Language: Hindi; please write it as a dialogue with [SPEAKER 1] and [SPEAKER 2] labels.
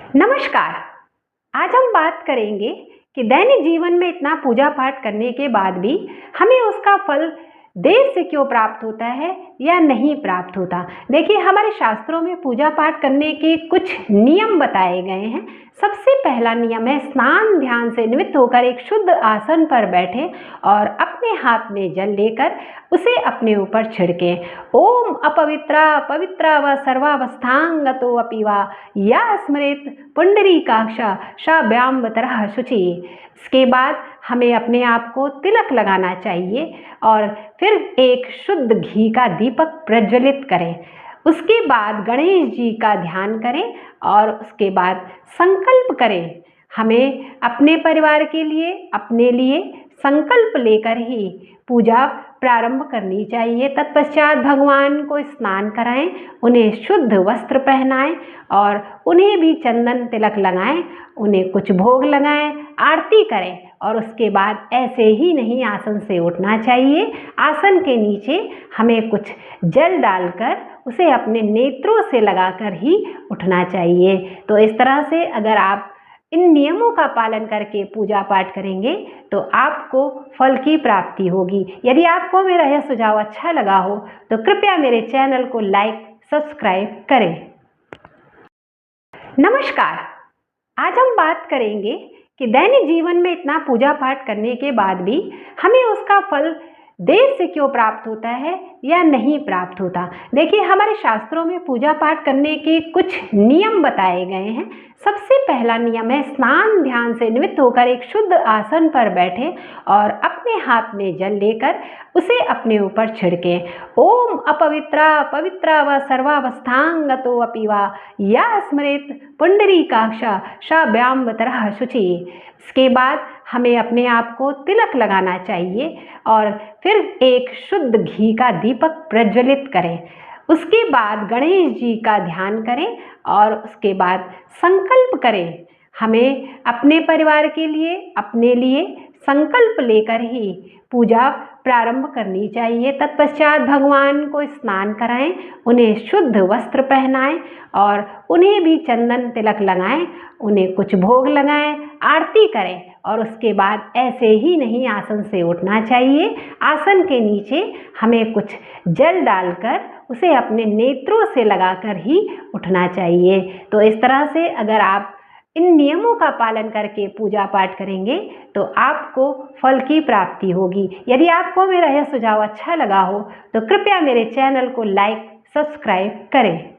[SPEAKER 1] नमस्कार। आज हम बात करेंगे कि दैनिक जीवन में इतना पूजा पाठ करने के बाद भी हमें उसका फल देर से क्यों प्राप्त होता है या नहीं प्राप्त होता। देखिए, हमारे शास्त्रों में पूजा पाठ करने के कुछ नियम बताए गए हैं। सबसे पहला नियम है स्नान ध्यान से निवृत्त होकर एक शुद्ध आसन पर बैठे और अपने हाथ में जल लेकर उसे अपने ऊपर छिड़कें। ओम अपवित्रा पवित्रा व सर्वावस्थांगतो अपि वा या स्मरेत पुंडरीकाक्षा शाभ्याम्बतरः शुचि। इसके बाद हमें अपने आप को तिलक लगाना चाहिए और फिर एक शुद्ध घी का दीपक प्रज्वलित करें। उसके बाद गणेश जी का ध्यान करें और उसके बाद संकल्प करें। हमें अपने परिवार के लिए, अपने लिए संकल्प लेकर ही पूजा प्रारंभ करनी चाहिए। तत्पश्चात भगवान को स्नान कराएं, उन्हें शुद्ध वस्त्र पहनाएं और उन्हें भी चंदन तिलक लगाएं, उन्हें कुछ भोग लगाएं, आरती करें और उसके बाद ऐसे ही नहीं आसन से उठना चाहिए। आसन के नीचे हमें कुछ जल डालकर उसे अपने नेत्रों से लगाकर ही उठना चाहिए। तो इस तरह से अगर आप इन नियमों का पालन करके पूजा पाठ करेंगे तो आपको फल की प्राप्ति होगी। यदि आपको मेरा यह सुझाव अच्छा लगा हो तो कृपया मेरे चैनल को लाइक सब्सक्राइब करें। नमस्कार। आज हम बात करेंगे कि दैनिक जीवन में इतना पूजा पाठ करने के बाद भी हमें उसका फल देर से क्यों प्राप्त होता है या नहीं प्राप्त होता। देखिए, हमारे शास्त्रों में पूजा पाठ करने के कुछ नियम बताए गए हैं। सबसे पहला नियम है स्नान ध्यान से निवृत्त होकर एक शुद्ध आसन पर बैठे और अपने हाथ में जल लेकर उसे अपने ऊपर छिड़कें। ओम अपवित्रा पवित्रा व सर्वावस्थांगतो अपि वा या स्मरेत पुंडरीकाक्षा शाभ्याम्बतरः शुचि। इसके बाद हमें अपने आप को तिलक लगाना चाहिए और फिर एक शुद्ध घी का दीपक प्रज्वलित करें। उसके बाद गणेश जी का ध्यान करें और उसके बाद संकल्प करें। हमें अपने परिवार के लिए, अपने लिए संकल्प लेकर ही पूजा प्रारंभ करनी चाहिए। तत्पश्चात भगवान को स्नान कराएं, उन्हें शुद्ध वस्त्र पहनाएं और उन्हें भी चंदन तिलक लगाएं, उन्हें कुछ भोग लगाएं, आरती करें और उसके बाद ऐसे ही नहीं आसन से उठना चाहिए। आसन के नीचे हमें कुछ जल डालकर उसे अपने नेत्रों से लगाकर ही उठना चाहिए। तो इस तरह से अगर आप इन नियमों का पालन करके पूजा पाठ करेंगे तो आपको फल की प्राप्ति होगी। यदि आपको मेरा यह सुझाव अच्छा लगा हो तो कृपया मेरे चैनल को लाइक सब्सक्राइब करें।